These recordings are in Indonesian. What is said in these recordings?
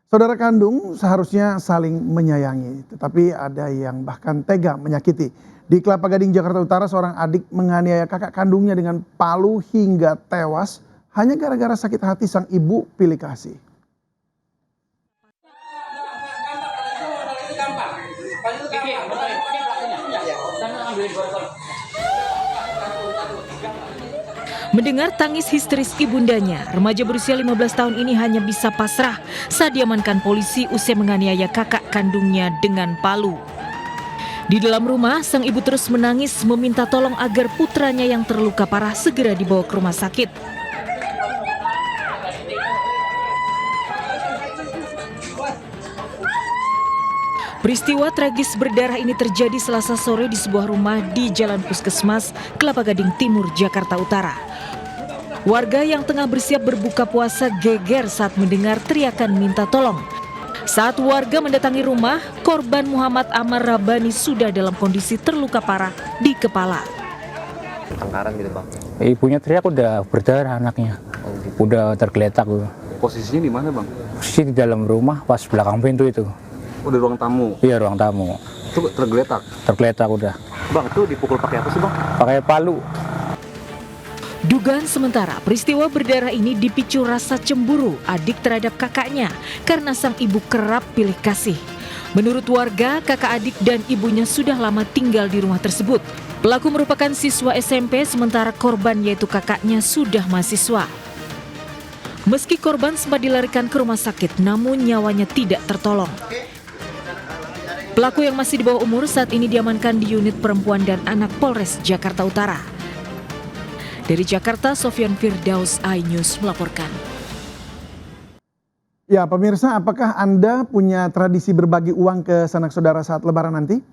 Saudara kandung seharusnya saling menyayangi, tetapi ada yang bahkan tega menyakiti. Di Kelapa Gading, Jakarta Utara, seorang adik menganiaya kakak kandungnya dengan palu hingga tewas hanya gara-gara sakit hati sang ibu pilih kasih. Mendengar tangis histeris ibundanya, remaja berusia 15 tahun ini hanya bisa pasrah saat diamankan polisi usai menganiaya kakak kandungnya dengan palu. Di dalam rumah, sang ibu terus menangis meminta tolong agar putranya yang terluka parah segera dibawa ke rumah sakit. Peristiwa tragis berdarah ini terjadi Selasa sore di sebuah rumah di Jalan Puskesmas, Kelapa Gading Timur, Jakarta Utara. Warga yang tengah bersiap berbuka puasa geger saat mendengar teriakan minta tolong. Saat warga mendatangi rumah, korban Muhammad Amar Rabani sudah dalam kondisi terluka parah di kepala. Tangkaran gitu bang. Ibunya teriak udah berdarah anaknya, udah tergeletak. Posisinya di mana bang? Posisi di dalam rumah pas belakang pintu itu. Oh, di ruang tamu? Iya, ruang tamu. Itu tergeletak? Tergeletak udah. Bang, itu dipukul pakai apa sih bang? Pakai palu. Dugaan sementara, peristiwa berdarah ini dipicu rasa cemburu adik terhadap kakaknya karena sang ibu kerap pilih kasih. Menurut warga, kakak adik dan ibunya sudah lama tinggal di rumah tersebut. Pelaku merupakan siswa SMP, sementara korban yaitu kakaknya sudah mahasiswa. Meski korban sempat dilarikan ke rumah sakit, namun nyawanya tidak tertolong. Pelaku yang masih di bawah umur saat ini diamankan di unit perempuan dan anak Polres Jakarta Utara. Dari Jakarta, Sofyan Firdaus, iNews melaporkan. Ya, pemirsa, apakah Anda punya tradisi berbagi uang ke sanak saudara saat Lebaran nanti?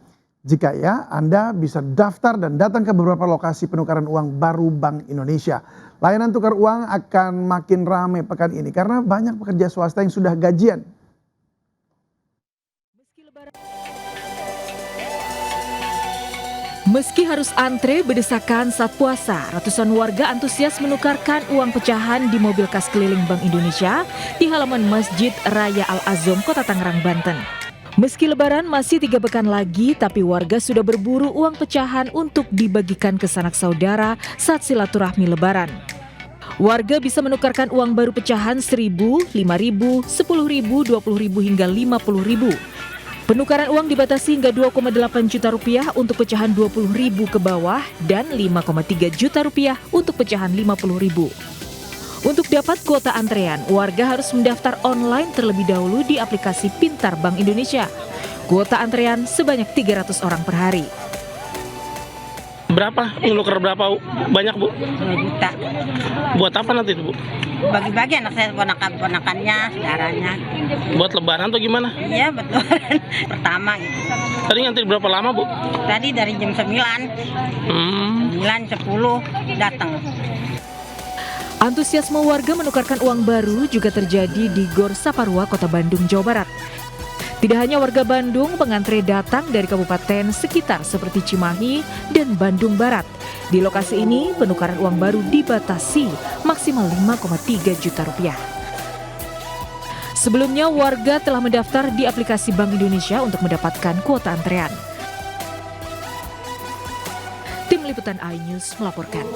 Jika ya, Anda bisa daftar dan datang ke beberapa lokasi penukaran uang baru Bank Indonesia. Layanan tukar uang akan makin ramai pekan ini karena banyak pekerja swasta yang sudah gajian. Meski harus antre berdesakan saat puasa, ratusan warga antusias menukarkan uang pecahan di mobil kas keliling Bank Indonesia di halaman Masjid Raya Al-Azom, Kota Tangerang, Banten. Meski Lebaran masih 3 pekan lagi, tapi warga sudah berburu uang pecahan untuk dibagikan ke sanak saudara saat silaturahmi Lebaran. Warga bisa menukarkan uang baru pecahan 1.000, 5.000, 10.000, 20.000 hingga 50.000. Penukaran uang dibatasi hingga 2,8 juta rupiah untuk pecahan 20.000 ke bawah dan 5,3 juta rupiah untuk pecahan 50.000. Untuk dapat kuota antrean, warga harus mendaftar online terlebih dahulu di aplikasi Pintar Bank Indonesia. Kuota antrean sebanyak 300 orang per hari. Berapa? Nuker berapa banyak bu? 2 juta. Buat apa nanti Bu? Bagi-bagi anak saya, ponakan-ponakannya, saudaranya. Buat lebaran atau gimana? Iya betul. Pertama gitu. Tadi ngantri berapa lama Bu? Tadi dari jam 9, 10 datang. Antusiasme warga menukarkan uang baru juga terjadi di Gor Saparua, Kota Bandung, Jawa Barat. Tidak hanya warga Bandung, pengantre datang dari kabupaten sekitar seperti Cimahi dan Bandung Barat. Di lokasi ini, penukaran uang baru dibatasi maksimal 5,3 juta rupiah. Sebelumnya, warga telah mendaftar di aplikasi Bank Indonesia untuk mendapatkan kuota antrean. Tim Liputan iNews melaporkan.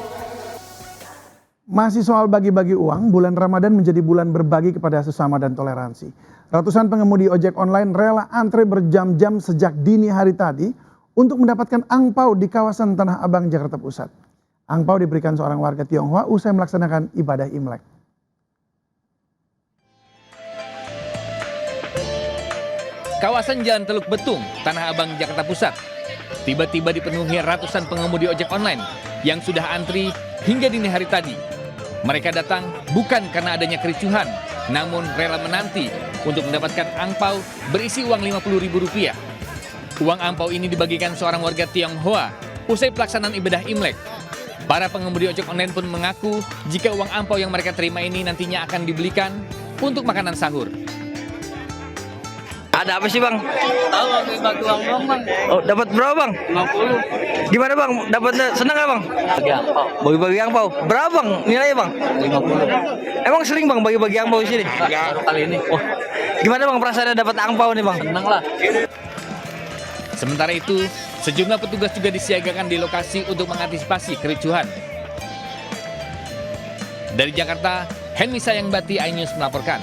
Masih soal bagi-bagi uang, bulan Ramadan menjadi bulan berbagi kepada sesama dan toleransi. Ratusan pengemudi ojek online rela antre berjam-jam sejak dini hari tadi untuk mendapatkan angpau di kawasan Tanah Abang, Jakarta Pusat. Angpau diberikan seorang warga Tionghoa usai melaksanakan ibadah Imlek. Kawasan Jalan Teluk Betung, Tanah Abang, Jakarta Pusat, tiba-tiba dipenuhi ratusan pengemudi ojek online yang sudah antri hingga dini hari tadi. Mereka datang bukan karena adanya kericuhan, namun rela menanti untuk mendapatkan angpau berisi uang Rp50.000. Uang angpau ini dibagikan seorang warga Tionghoa usai pelaksanaan ibadah Imlek. Para pengemudi ojek online pun mengaku jika uang angpau yang mereka terima ini nantinya akan dibelikan untuk makanan sahur. Ada apa sih bang? Tahu bagi uang doang bang. Oh, dapat berapa bang? 50. Gimana bang? Dapatnya senang nggak bang? Bagi angpau. Bagi-bagi angpau. Berapa bang nilainya bang? 50. Emang sering bang bagi-bagi angpau di sini? Baru kali ini. Oh, Gimana bang perasaannya dapat angpau nih bang? Senang lah. Sementara itu, sejumlah petugas juga disiagakan di lokasi untuk mengantisipasi kericuhan. Dari Jakarta, Henry Sayangbati, iNews melaporkan.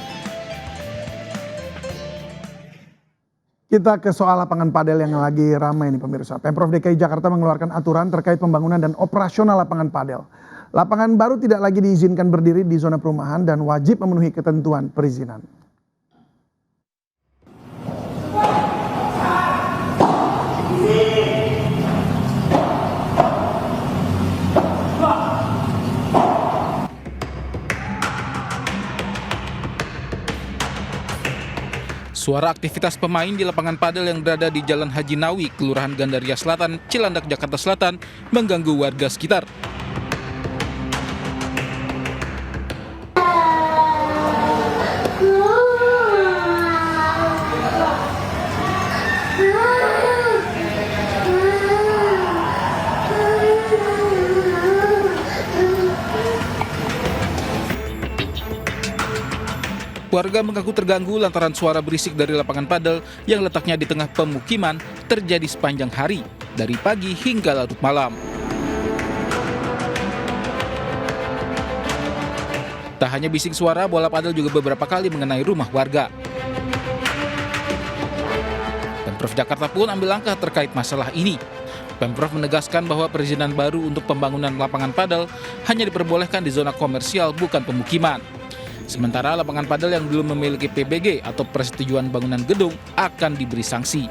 Kita ke soal lapangan padel yang lagi ramai nih pemirsa. Pemprov DKI Jakarta mengeluarkan aturan terkait pembangunan dan operasional lapangan padel. Lapangan baru tidak lagi diizinkan berdiri di zona perumahan dan wajib memenuhi ketentuan perizinan. Suara aktivitas pemain di lapangan padel yang berada di Jalan Haji Nawi, Kelurahan Gandaria Selatan, Cilandak, Jakarta Selatan, mengganggu warga sekitar. Warga mengaku terganggu lantaran suara berisik dari lapangan padel yang letaknya di tengah pemukiman terjadi sepanjang hari, dari pagi hingga larut malam. Tak hanya bising suara, bola padel juga beberapa kali mengenai rumah warga. Pemprov Jakarta pun ambil langkah terkait masalah ini. Pemprov menegaskan bahwa perizinan baru untuk pembangunan lapangan padel hanya diperbolehkan di zona komersial, bukan pemukiman. Sementara lapangan padel yang belum memiliki PBG atau persetujuan bangunan gedung akan diberi sanksi.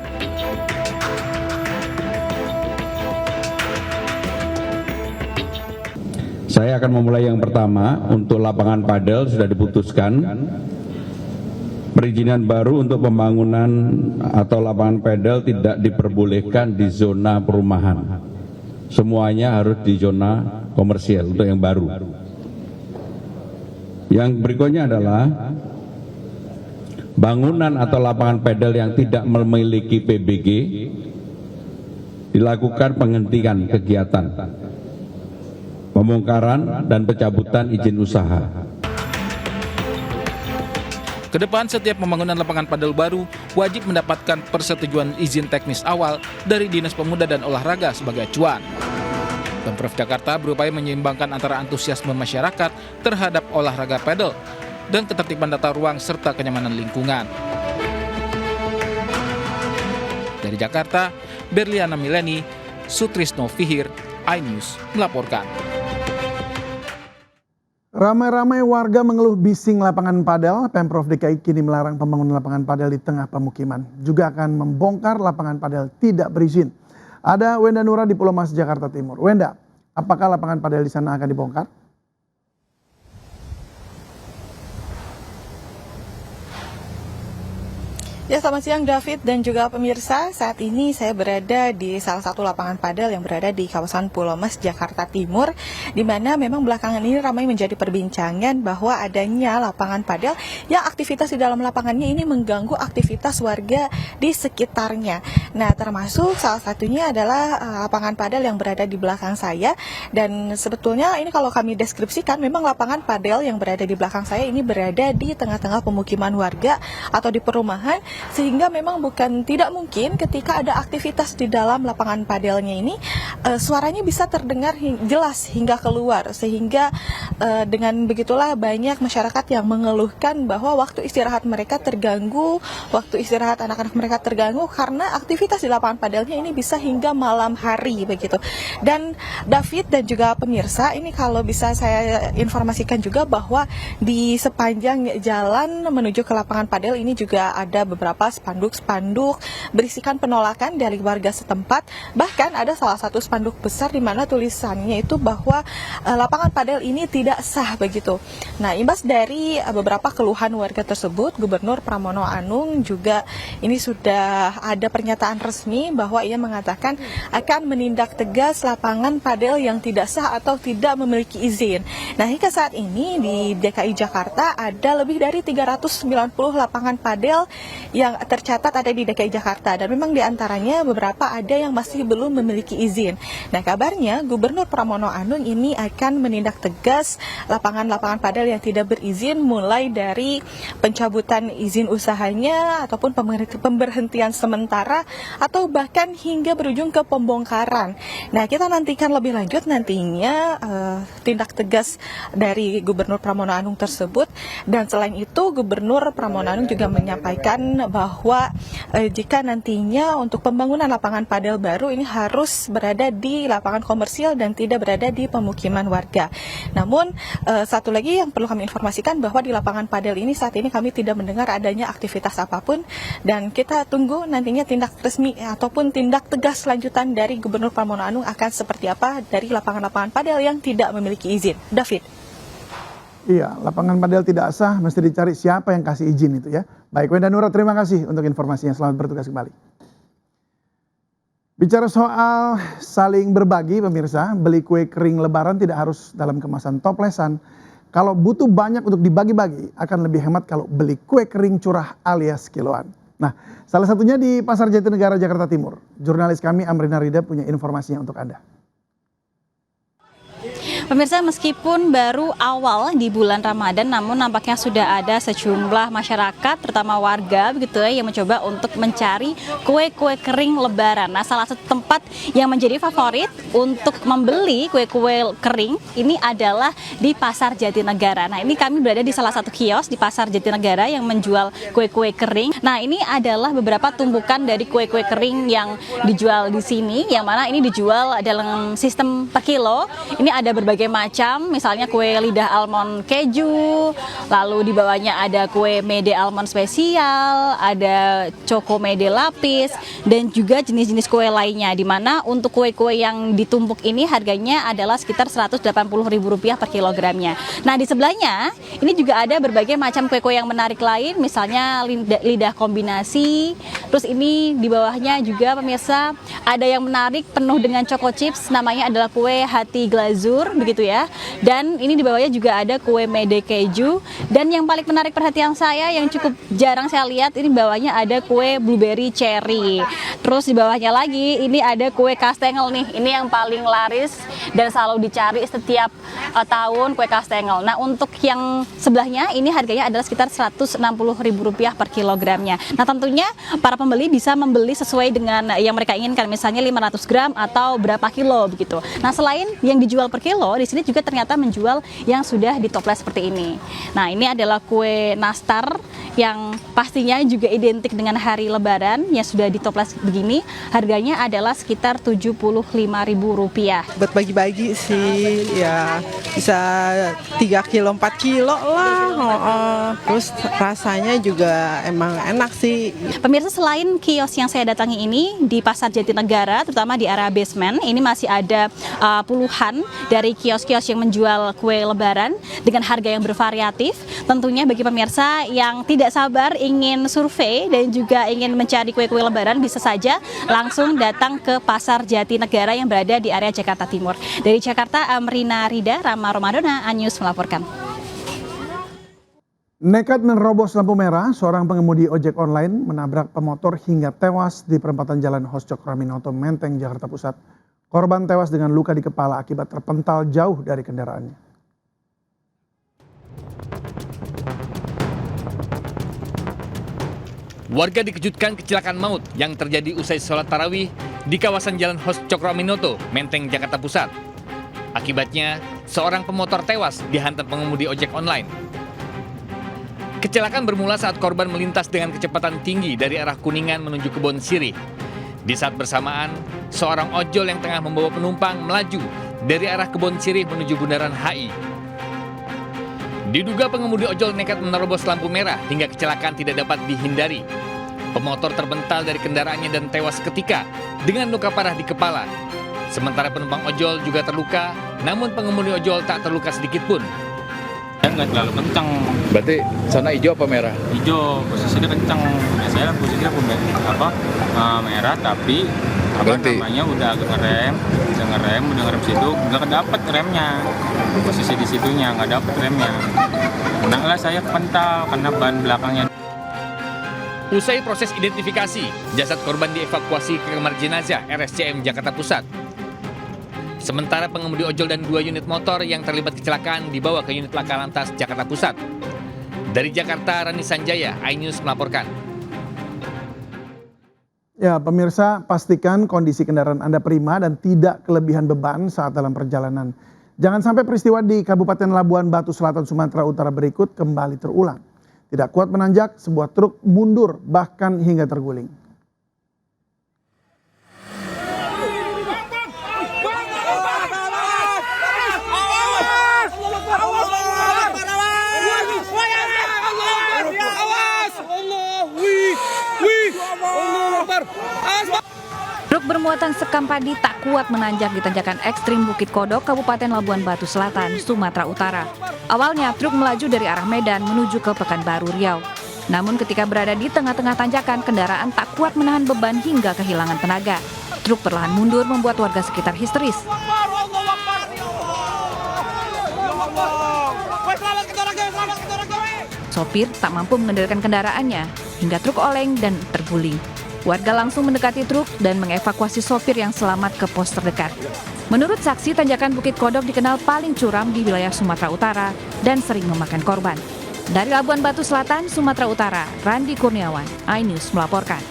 Saya akan memulai yang pertama. Untuk lapangan padel sudah diputuskan perizinan baru untuk pembangunan atau lapangan padel tidak diperbolehkan di zona perumahan. Semuanya harus di zona komersial untuk yang baru. Yang berikutnya adalah bangunan atau lapangan padel yang tidak memiliki PBG dilakukan penghentian kegiatan, pembongkaran dan pencabutan izin usaha. Kedepan setiap pembangunan lapangan padel baru wajib mendapatkan persetujuan izin teknis awal dari Dinas Pemuda dan Olahraga sebagai acuan. Pemprov Jakarta berupaya menyeimbangkan antara antusiasme masyarakat terhadap olahraga padel dan ketertiban tata ruang serta kenyamanan lingkungan. Dari Jakarta, Berliana Mileni, Sutrisno Fihir, iNews melaporkan. Ramai-ramai warga mengeluh bising lapangan padel. Pemprov DKI kini melarang pembangunan lapangan padel di tengah pemukiman. Juga akan membongkar lapangan padel tidak berizin. Ada Wenda Nura di Pulau Mas, Jakarta Timur. Wenda, apakah lapangan padel di sana akan dibongkar? Ya, selamat siang David dan juga pemirsa. Saat ini saya berada di salah satu lapangan padel yang berada di kawasan Pulau Mas, Jakarta Timur, di mana memang belakangan ini ramai menjadi perbincangan bahwa adanya lapangan padel yang aktivitas di dalam lapangannya ini mengganggu aktivitas warga di sekitarnya. Nah, termasuk salah satunya adalah lapangan padel yang berada di belakang saya, dan sebetulnya ini kalau kami deskripsikan memang lapangan padel yang berada di belakang saya ini berada di tengah-tengah pemukiman warga atau di perumahan, sehingga memang bukan tidak mungkin ketika ada aktivitas di dalam lapangan padelnya ini suaranya bisa terdengar jelas hingga keluar, sehingga dengan begitulah banyak masyarakat yang mengeluhkan bahwa waktu istirahat mereka terganggu, waktu istirahat anak-anak mereka terganggu karena aktivitas di lapangan padelnya ini bisa hingga malam hari begitu. Dan David dan juga pemirsa, ini kalau bisa saya informasikan juga bahwa di sepanjang jalan menuju ke lapangan padel ini juga ada beberapa spanduk-spanduk berisikan penolakan dari warga setempat. Bahkan ada salah satu spanduk besar di mana tulisannya itu bahwa lapangan padel ini tidak sah begitu. Nah, imbas dari beberapa keluhan warga tersebut, Gubernur Pramono Anung juga ini sudah ada pernyataan resmi bahwa ia mengatakan akan menindak tegas lapangan padel yang tidak sah atau tidak memiliki izin. Nah, hingga saat ini di DKI Jakarta ada lebih dari 390 lapangan padel yang tercatat ada di DKI Jakarta, dan memang diantaranya beberapa ada yang masih belum memiliki izin. Nah, kabarnya Gubernur Pramono Anung ini akan menindak tegas lapangan-lapangan padel yang tidak berizin, mulai dari pencabutan izin usahanya ataupun pemberhentian sementara atau bahkan hingga berujung ke pembongkaran. Nah, kita nantikan lebih lanjut nantinya tindak tegas dari Gubernur Pramono Anung tersebut. Dan selain itu, Gubernur Pramono Anung juga menyampaikan bahwa jika nantinya untuk pembangunan lapangan padel baru ini harus berada di lapangan komersial dan tidak berada di pemukiman warga. Namun satu lagi yang perlu kami informasikan bahwa di lapangan padel ini saat ini kami tidak mendengar adanya aktivitas apapun, dan kita tunggu nantinya tindak resmi ataupun tindak tegas lanjutan dari Gubernur Pramono Anung akan seperti apa dari lapangan-lapangan padel yang tidak memiliki izin. David. Iya, lapangan padel tidak sah, mesti dicari siapa yang kasih izin itu ya. Baik, Wenda Nura, terima kasih untuk informasinya. Selamat bertugas kembali. Bicara soal saling berbagi, pemirsa, beli kue kering lebaran tidak harus dalam kemasan toplesan. Kalau butuh banyak untuk dibagi-bagi, akan lebih hemat kalau beli kue kering curah alias kiloan. Nah, salah satunya di Pasar Jatinegara, Jakarta Timur. Jurnalis kami Amrina Rida punya informasinya untuk Anda. Pemirsa, meskipun baru awal di bulan Ramadan, namun nampaknya sudah ada sejumlah masyarakat, terutama warga begitu ya, yang mencoba untuk mencari kue-kue kering lebaran. Nah, salah satu tempat yang menjadi favorit untuk membeli kue-kue kering ini adalah di Pasar Jatinegara. Nah, ini kami berada di salah satu kios di Pasar Jatinegara yang menjual kue-kue kering. Nah, ini adalah beberapa tumpukan dari kue-kue kering yang dijual di sini, yang mana ini dijual dalam sistem per kilo. Ini ada berbagai macam, misalnya kue lidah almond keju, lalu di bawahnya ada kue mede almond spesial, ada choco mede lapis, dan juga jenis-jenis kue lainnya, di mana untuk kue-kue yang ditumpuk ini harganya adalah sekitar Rp180.000 per kilogramnya. Nah, di sebelahnya ini juga ada berbagai macam kue-kue yang menarik lain, misalnya lidah kombinasi. Terus ini di bawahnya juga pemirsa ada yang menarik penuh dengan choco chips, namanya adalah kue hati glazur begitu ya. Dan ini di bawahnya juga ada kue mede keju, dan yang paling menarik perhatian saya yang cukup jarang saya lihat, ini bawahnya ada kue blueberry cherry. Terus di bawahnya lagi ini ada kue kastengel nih. Ini yang paling laris dan selalu dicari setiap tahun, kue kastengel. Nah, untuk yang sebelahnya ini harganya adalah sekitar Rp160.000 per kilogramnya. Nah, tentunya para pembeli bisa membeli sesuai dengan yang mereka inginkan, misalnya 500 gram atau berapa kilo begitu. Nah, selain yang dijual per kilo, di sini juga ternyata menjual yang sudah ditoples seperti ini. Nah, ini adalah kue nastar yang pastinya juga identik dengan hari Lebaran yang sudah ditoples begini. Harganya adalah sekitar Rp75.000. Buat bagi-bagi sih, ya bisa 3 kilo, 4 kilo lah. Terus rasanya juga emang enak sih. Pemirsa, selain kios yang saya datangi ini di Pasar Jatinegara, terutama di area basement, ini masih ada puluhan dari kios-kios yang menjual kue lebaran dengan harga yang bervariatif. Tentunya bagi pemirsa yang tidak sabar ingin survei dan juga ingin mencari kue-kue lebaran, bisa saja langsung datang ke Pasar Jatinegara yang berada di area Jakarta Timur. Dari Jakarta, Amrina Rida, Rama Romadona, Anyus melaporkan. Nekat menerobos lampu merah, seorang pengemudi ojek online menabrak pemotor hingga tewas di perempatan Jalan Hos Cokroaminoto, Menteng, Jakarta Pusat. Korban tewas dengan luka di kepala akibat terpental jauh dari kendaraannya. Warga dikejutkan kecelakaan maut yang terjadi usai sholat tarawih di kawasan Jalan Hos Cokroaminoto, Menteng, Jakarta Pusat. Akibatnya, seorang pemotor tewas dihantam pengemudi ojek online. Kecelakaan bermula saat korban melintas dengan kecepatan tinggi dari arah Kuningan menuju Kebon Sirih. Di saat bersamaan, seorang ojol yang tengah membawa penumpang melaju dari arah Kebon Sirih menuju Bundaran HI. Diduga pengemudi ojol nekat menerobos lampu merah hingga kecelakaan tidak dapat dihindari. Pemotor terbental dari kendaraannya dan tewas seketika dengan luka parah di kepala. Sementara penumpang ojol juga terluka, namun pengemudi ojol tak terluka sedikit pun. Nggak terlalu kencang. Berarti sana hijau apa merah? Hijau, posisinya kencang. Biasanya posisinya merah, tapi namanya udah agak ngerem, udah ngerem situ, nggak dapet remnya. Posisi di situnya nggak dapet remnya. Nah lah saya kepental karena ban belakangnya. Usai proses identifikasi, jasad korban dievakuasi ke kamar jenazah RSCM Jakarta Pusat. Sementara pengemudi ojol dan 2 unit motor yang terlibat kecelakaan dibawa ke unit laka lantas Jakarta Pusat. Dari Jakarta, Rani Sanjaya, iNews melaporkan. Ya, pemirsa, pastikan kondisi kendaraan Anda prima dan tidak kelebihan beban saat dalam perjalanan. Jangan sampai peristiwa di Kabupaten Labuan Batu Selatan, Sumatera Utara berikut kembali terulang. Tidak kuat menanjak, sebuah truk mundur bahkan hingga terguling. Truk bermuatan sekam padi tak kuat menanjak di tanjakan ekstrim Bukit Kodok, Kabupaten Labuan Batu Selatan, Sumatera Utara. Awalnya truk melaju dari arah Medan menuju ke Pekanbaru, Riau. Namun ketika berada di tengah-tengah tanjakan, kendaraan tak kuat menahan beban hingga kehilangan tenaga. Truk perlahan mundur membuat warga sekitar histeris. Sopir tak mampu mengendalikan kendaraannya hingga truk oleng dan terguling. Warga langsung mendekati truk dan mengevakuasi sopir yang selamat ke pos terdekat. Menurut saksi, tanjakan Bukit Kodok dikenal paling curam di wilayah Sumatera Utara dan sering memakan korban. Dari Labuan Batu Selatan, Sumatera Utara, Randi Kurniawan, iNews melaporkan.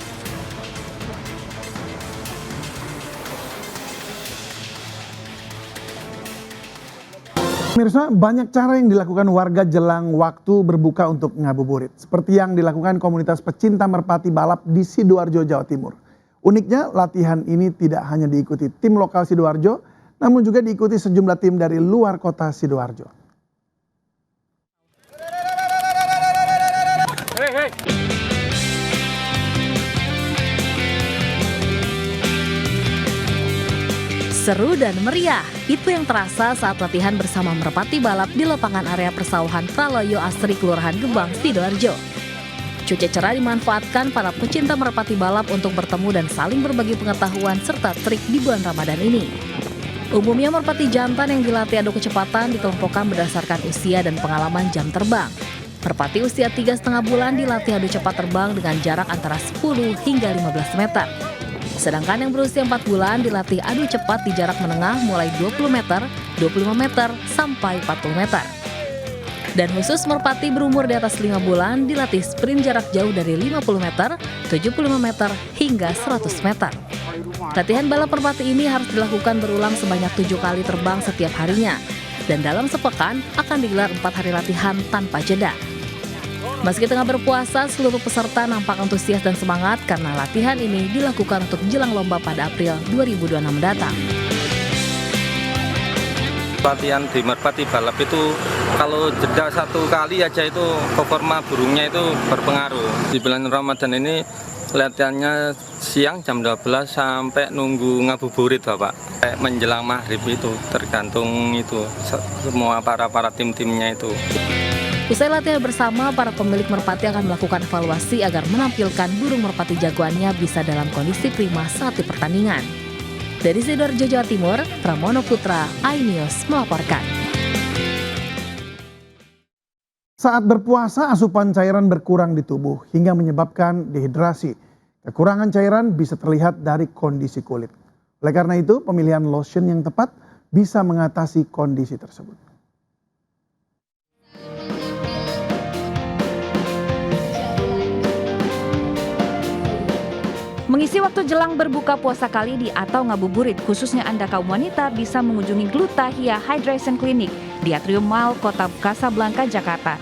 Pemirsa, banyak cara yang dilakukan warga jelang waktu berbuka untuk ngabuburit. Seperti yang dilakukan komunitas pecinta merpati balap di Sidoarjo, Jawa Timur. Uniknya, latihan ini tidak hanya diikuti tim lokal Sidoarjo, namun juga diikuti sejumlah tim dari luar kota Sidoarjo. Seru dan meriah, itu yang terasa saat latihan bersama merpati balap di lapangan area persawahan Praloyo Asri, Kelurahan Gebang, Sidoarjo. Cuaca cerah dimanfaatkan para pecinta merpati balap untuk bertemu dan saling berbagi pengetahuan serta trik di bulan Ramadan ini. Umumnya merpati jantan yang dilatih adu kecepatan dikelompokkan berdasarkan usia dan pengalaman jam terbang. Merpati usia 3,5 bulan dilatih adu cepat terbang dengan jarak antara 10 hingga 15 meter. Sedangkan yang berusia 4 bulan dilatih adu cepat di jarak menengah mulai 20 meter, 25 meter, sampai 40 meter. Dan khusus merpati berumur di atas 5 bulan dilatih sprint jarak jauh dari 50 meter, 75 meter, hingga 100 meter. Latihan balap merpati ini harus dilakukan berulang sebanyak 7 kali terbang setiap harinya. Dan dalam sepekan akan digelar 4 hari latihan tanpa jeda. Meski tengah berpuasa, seluruh peserta nampak antusias dan semangat karena latihan ini dilakukan untuk jelang lomba pada April 2026 mendatang. Latihan di merpati balap itu kalau jeda 1 kali aja itu performa burungnya itu berpengaruh. Di bulan Ramadan ini latihannya siang jam 12 sampai nunggu ngabuburit Bapak. Menjelang maghrib itu tergantung itu semua para tim-timnya itu. Usai latihan bersama, para pemilik merpati akan melakukan evaluasi agar menampilkan burung merpati jagoannya bisa dalam kondisi prima saat di pertandingan. Dari Sidoarjo, Jawa Timur, Pramono Putra, iNews melaporkan. Saat berpuasa, asupan cairan berkurang di tubuh hingga menyebabkan dehidrasi. Kekurangan cairan bisa terlihat dari kondisi kulit. Oleh karena itu, pemilihan lotion yang tepat bisa mengatasi kondisi tersebut. Mengisi waktu jelang berbuka puasa kali ini atau ngabuburit, khususnya Anda kaum wanita bisa mengunjungi Glutahia Hydration Clinic di Atrium Mall, Kota Kasablanka, Jakarta.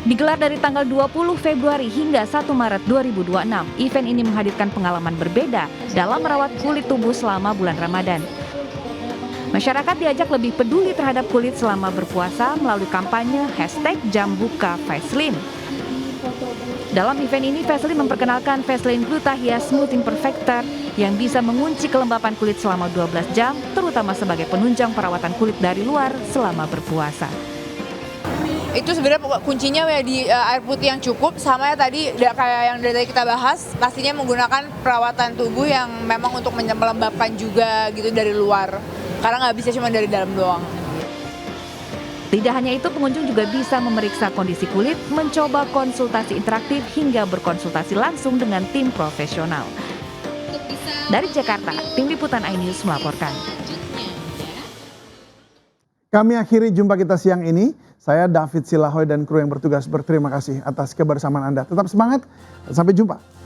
Digelar dari tanggal 20 Februari hingga 1 Maret 2026, event ini menghadirkan pengalaman berbeda dalam merawat kulit tubuh selama bulan Ramadan. Masyarakat diajak lebih peduli terhadap kulit selama berpuasa melalui kampanye #JamBukaFaceLin. Dalam event ini, Vaseline memperkenalkan Vaseline Glutahia Smoothing Perfector yang bisa mengunci kelembapan kulit selama 12 jam, terutama sebagai penunjang perawatan kulit dari luar selama berpuasa. Itu sebenarnya kuncinya ya di air putih yang cukup, sama ya tadi kayak yang dari tadi kita bahas, pastinya menggunakan perawatan tubuh yang memang untuk melembabkan juga gitu dari luar, karena nggak bisa cuma dari dalam doang. Tidak hanya itu, pengunjung juga bisa memeriksa kondisi kulit, mencoba konsultasi interaktif, hingga berkonsultasi langsung dengan tim profesional. Dari Jakarta, Tim Liputan iNews melaporkan. Kami akhiri jumpa kita siang ini. Saya David Silahoy dan kru yang bertugas berterima kasih atas kebersamaan Anda. Tetap semangat, sampai jumpa.